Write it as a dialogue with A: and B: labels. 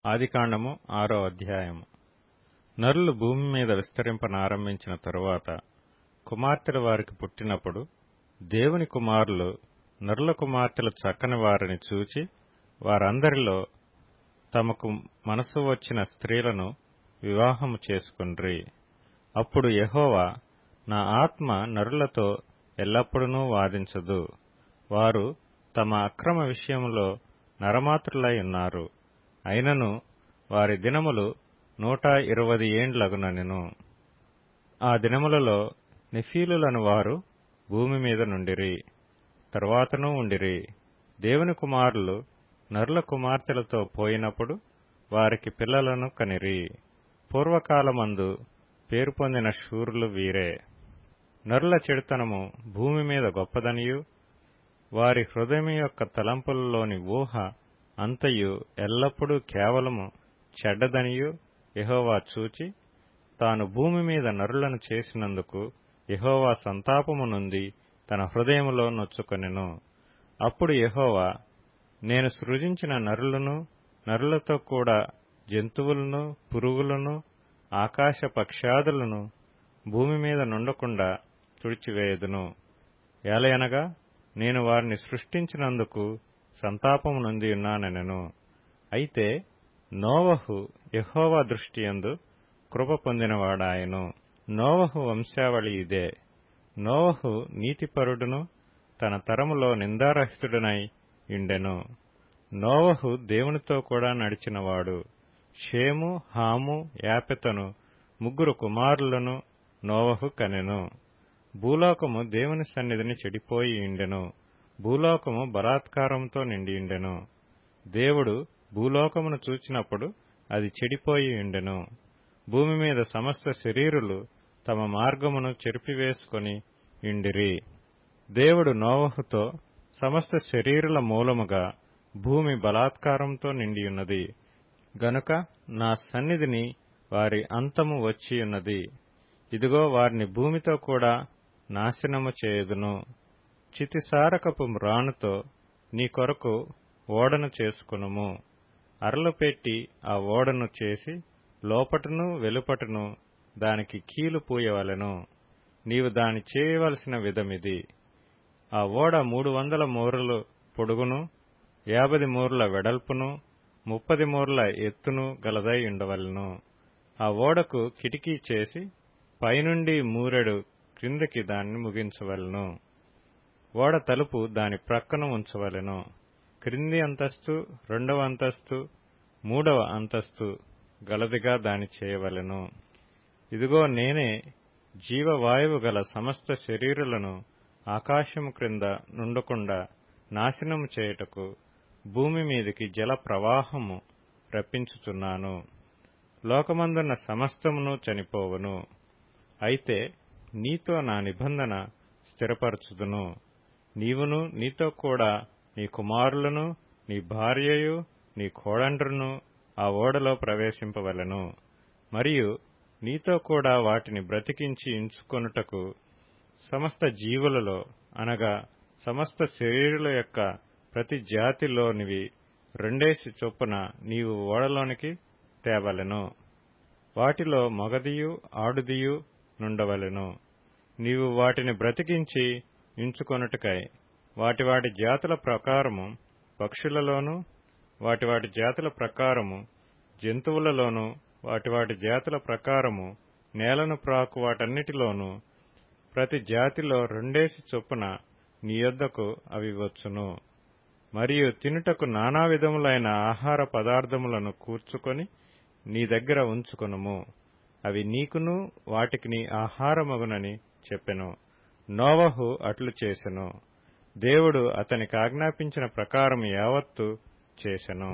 A: ఆదికాండము 6వ అధ్యాయము. నరులు భూమి మీద విస్తరింపనారంభించిన తరువాత కుమార్తెలు వారికి పుట్టినప్పుడు దేవుని కుమారులు నరుల కుమార్తెలు చక్కని వారిని చూచి వారందరిలో తమకు మనసు వచ్చిన స్త్రీలను వివాహము చేసుకొండ్రి. అప్పుడు యెహోవా, నా ఆత్మ నరులతో ఎల్లప్పుడూ వాదించదు. వారు తమ అక్రమ విషయములో నరమాతృలై ఉన్నారు. అయినను వారి దినములు 120 ఏండ్లగునెను. ఆ దినములలో నెఫీలులను వారు భూమి మీద నుండిరి, తరువాతనూ ఉండిరి. దేవుని కుమారులు నరుల కుమార్తెలతో పోయినప్పుడు వారికి పిల్లలను కనిరి. పూర్వకాలమందు పేరు పొందిన శూరులు వీరే. నరుల చెడుతనము భూమి మీద గొప్పదనియు వారి హృదయం యొక్క తలంపులలోని ఊహ అంతయు ఎల్లప్పుడూ కేవలము చెడ్డదనియు యెహోవా చూచి తాను భూమి మీద నరులను చేసినందుకు యెహోవా సంతాపము నొంది తన హృదయములో నొచ్చుకొనెను. అప్పుడు యెహోవా, నేను సృజించిన నరులను, నరులతో కూడా జంతువులను, పురుగులను, ఆకాశ పక్ష్యాదులను భూమి మీద నుండకుండా తుడిచివేయదును. ఏలయనగా నేను వారిని సృష్టించినందుకు సంతాపము నొంది ఉన్నానెనెను. అయితే నోవహు యెహోవా దృష్టియందు కృప పొందినవాడాయెను. నోవహు వంశావళి ఇదే. నోవహు నీతిపరుడును తన తరములో నిందారహితుడనై యుండెను. నోవహు దేవునితో కూడా నడిచినవాడు. షేము, హాము, యాపెతను 3 కుమారులను నోవహు కనెను. భూలోకము దేవుని సన్నిధిని చెడిపోయి యుండెను. భూలోకము బలాత్కారముతో నిండియుండెను. దేవుడు భూలోకమును చూచినప్పుడు అది చెడిపోయి యుండెను. భూమి మీద సమస్త శరీరులు తమ మార్గమును చెరిపివేసుకొని యుండిరి. దేవుడు నోవహుతో, సమస్త శరీరుల మూలముగా భూమి బలాత్కారంతో నిండియున్నది గనుక నా సన్నిధిని వారి అంతము వచ్చియున్నది. ఇదిగో వారిని భూమితో కూడా నాశనము చేయుదును. చితిసారకపు మ్రానుతో నీ కొరకు ఓడను చేసుకొనుము. అరలు పెట్టి ఆ ఓడను చేసి లోపటను వెలుపటను దానికి కీలు పూయవలెను. నీవు దాని చేయవలసిన విధమిది. ఆ ఓడ 300 మూరలు పొడుగును, 50 మూరల వెడల్పును, 30 మూరల ఎత్తును గలదై ఉండవలెను. ఆ ఓడకు కిటికీ చేసి పైనుండి మూరెడు క్రిందికి దాన్ని ముగించవలెను. ఓడ తలుపు దాని ప్రక్కన ఉంచవలెను. క్రింది అంతస్తు, 2వ అంతస్తు, 3వ అంతస్తు గలదిగా దాని చేయవలెను. ఇదిగో నేనే జీవవాయువు గల సమస్త శరీరులను ఆకాశము క్రింద నుండకుండా నాశనము చేయుటకు భూమి మీదికి జల ప్రవాహము రప్పించుచున్నాను. లోకమందున్న సమస్తమును చనిపోవును. అయితే నీతో నా నిబంధన స్థిరపరచుదును. నీవును నీతో కూడా నీ కుమారులను, నీ భార్యయు, నీ కోడండ్రును ఆ ఓడలో ప్రవేశింపవలెను. మరియు నీతో కూడా వాటిని బ్రతికించి ఉంచుకొనుటకు సమస్త జీవులలో అనగా సమస్త శరీరుల యొక్క ప్రతి జాతిలోనివి 2 చొప్పున నీవు ఓడలోనికి తేవలెను. వాటిలో మగదియు ఆడుదియు నుండవలెను. నీవు వాటిని బ్రతికించి ఉంచుకొనుటకై వాటి వాటి జాతుల ప్రకారము పక్షులలోను, వాటి వాటి జాతుల ప్రకారము జంతువులలోను, వాటి వాటి జాతుల ప్రకారము నేలను ప్రాకు వాటన్నిటిలోనూ ప్రతి జాతిలో 2 చొప్పున నీ యొద్దకు అవి వచ్చును. మరియు తినుటకు నానా విధములైన ఆహార పదార్థములను కూర్చుకొని నీ దగ్గర ఉంచుకొనుము. అవి నీకును వాటికి నీ ఆహారమగునని చెప్పెను. నోవహు అట్లు చేసెను. దేవుడు అతనికి ఆజ్ఞాపించిన ప్రకారం యావత్తు చేసెను.